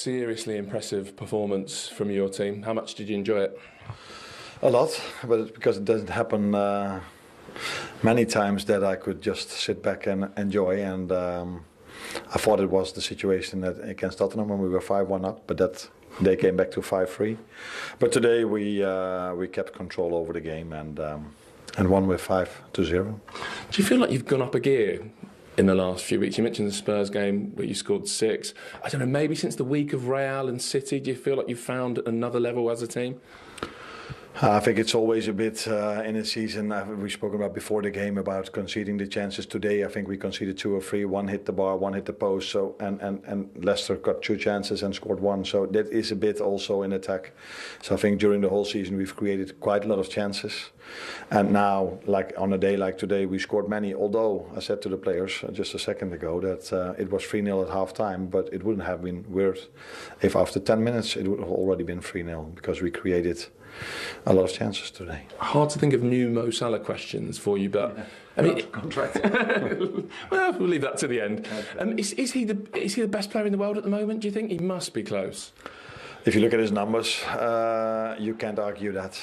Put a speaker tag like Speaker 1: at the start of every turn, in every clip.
Speaker 1: seriously impressive performance from your team. How much did you enjoy it?
Speaker 2: A lot, but it's because it doesn't happen many times that I could just sit back and enjoy. And I thought it was the situation that against Tottenham when we were 5-1 up, but that they came back to 5-3. But today we kept control over the game and won with 5-0.
Speaker 1: Do you feel like you've gone up a gear in the last few weeks? You mentioned the Spurs game where you scored 6. I don't know, maybe since the week of Real and City, do you feel like you've found another level as a team?
Speaker 2: I think it's always a bit in a season. We've spoken about before the game about conceding the chances. Today, I think we conceded 2 or 3. One hit the bar, one hit the post. So and Leicester got 2 chances and scored 1. So that is a bit also in attack. So I think during the whole season we've created quite a lot of chances. And now, like on a day like today, we scored many. Although I said to the players just a second ago that it was 3-0 at half time, but it wouldn't have been weird if after 10 minutes it would have already been 3-0 because we created a lot of chances today.
Speaker 1: Hard to think of new Mo Salah questions for you, but
Speaker 2: yeah.
Speaker 1: I mean,
Speaker 2: contract.
Speaker 1: Well, we'll leave that to the end. Okay. Is he the best player in the world at the moment? Do you think he must be close?
Speaker 2: If you look at his numbers, you can't argue that.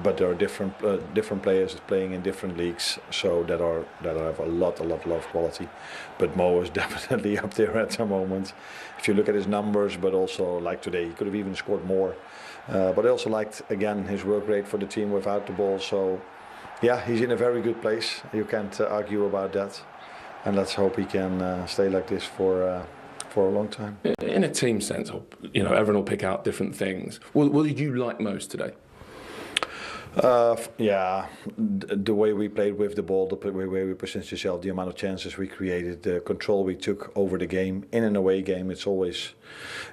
Speaker 2: But there are different players playing in different leagues, so that have a lot of quality. But Mo is definitely up there at the moment. If you look at his numbers, but also like today, he could have even scored more. But I also liked again his work rate for the team without the ball. So yeah, he's in a very good place. You can't argue about that. And let's hope he can stay like this for a long time.
Speaker 1: In a team sense, you know, everyone will pick out different things. What did you like most today?
Speaker 2: The way we played with the ball, the way we presented yourself, the amount of chances we created, the control we took over the game. In an away game, it's always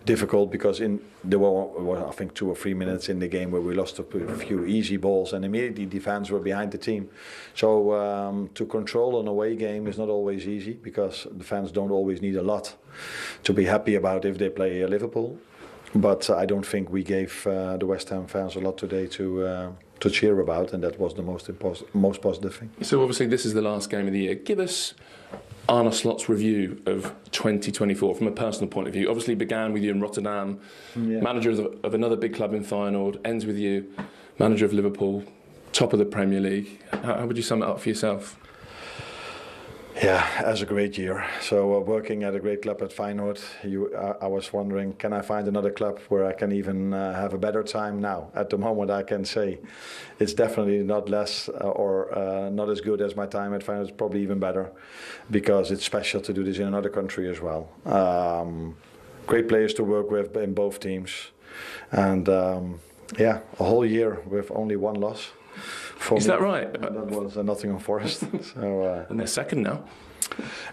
Speaker 2: difficult because there were I think 2 or 3 minutes in the game where we lost a few easy balls and immediately the fans were behind the team. So to control an away game is not always easy because the fans don't always need a lot to be happy about if they play Liverpool. But I don't think we gave the West Ham fans a lot today to cheer about, and that was the most positive thing. So
Speaker 1: obviously this is the last game of the year. Give us Arne Slot's review of 2024 from a personal point of view. Obviously began with you in Rotterdam, manager of another big club in Feyenoord, ends with you, manager of Liverpool, top of the Premier League. How would you sum it up for yourself?
Speaker 2: Yeah, as a great year. So working at a great club at Feyenoord, I was wondering, can I find another club where I can even have a better time now? At the moment, I can say it's definitely not less or not as good as my time at Feyenoord. It's probably even better because it's special to do this in another country as well. Great players to work with in both teams, and a whole year with only 1 loss.
Speaker 1: Is that right?
Speaker 2: That was Nottingham Forest. So,
Speaker 1: and they're second now.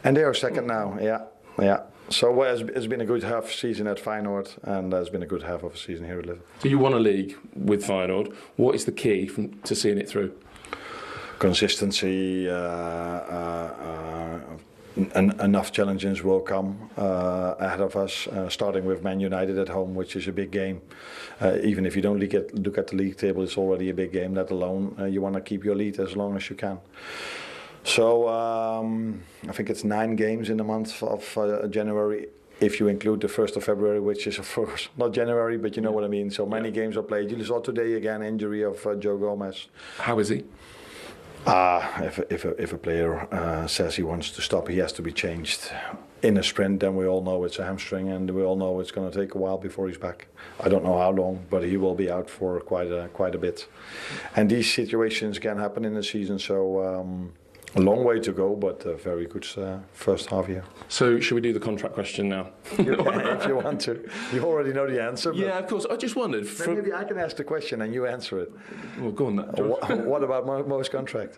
Speaker 2: And they are second now, yeah. So it's been a good half season at Feyenoord, and it's been a good half of a season here at Liverpool.
Speaker 1: So you won a league with Feyenoord. What is the key to seeing it through?
Speaker 2: Consistency. Enough challenges will come ahead of us, starting with Man United at home, which is a big game. Even if you don't look at the league table, it's already a big game, let alone you want to keep your lead as long as you can. So I think it's 9 games in the month of January, if you include the 1st of February, which is of course not January, but you know what I mean. So many games are played. You saw today again injury of Joe Gomez.
Speaker 1: How is he?
Speaker 2: If a player says he wants to stop, he has to be changed in a sprint. Then we all know it's a hamstring, and we all know it's going to take a while before he's back. I don't know how long, but he will be out for quite a bit. And these situations can happen in the season. So a long way to go, but a very good first half year.
Speaker 1: So should we do the contract question now?
Speaker 2: You can, if you want to. You already know the answer.
Speaker 1: Yeah, of course. I just wondered.
Speaker 2: Maybe I can ask the question and you answer it.
Speaker 1: Well, go on.
Speaker 2: What about Mo's contract?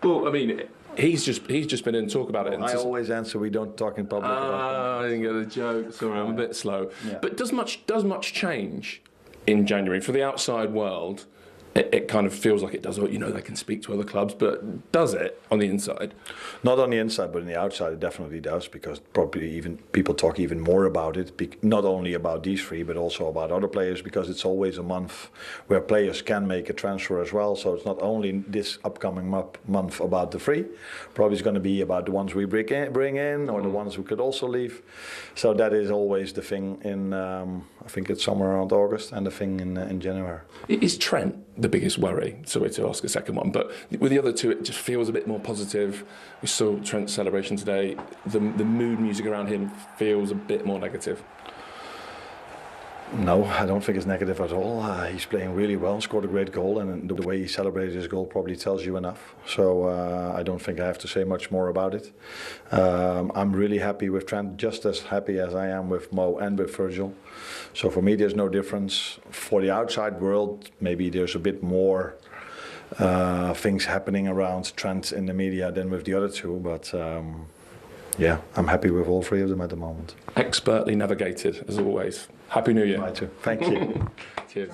Speaker 1: Well, I mean, he's just been in to talk about it.
Speaker 2: I always answer. We don't talk in public.
Speaker 1: I didn't get the joke. Sorry, I'm a bit slow. Yeah. But does much change in January for the outside world? it kind of feels like it does. You know, they can speak to other clubs, but does it on the inside?
Speaker 2: Not on the inside, but on the outside, it definitely does, because probably even people talk even more about it, not only about these three, but also about other players, because it's always a month where players can make a transfer as well. So it's not only this upcoming month about the three, probably it's going to be about the ones we bring in, or the ones who could also leave. So that is always the thing in, I think it's somewhere around August, and the thing in January.
Speaker 1: Is Trent the biggest worry? Sorry to ask a second one, but with the other two, it just feels a bit more positive. We saw Trent's celebration today. The mood music around him feels a bit more negative.
Speaker 2: No, I don't think it's negative at all. He's playing really well, scored a great goal, and the way he celebrated his goal probably tells you enough. So I don't think I have to say much more about it. I'm really happy with Trent, just as happy as I am with Mo and with Virgil. So for me, there's no difference. For the outside world, maybe there's a bit more things happening around Trent in the media than with the other two, but yeah, I'm happy with all three of them at the moment.
Speaker 1: Expertly navigated, as always. Happy New Year.
Speaker 2: Right, too. Thank you.
Speaker 1: Cheers.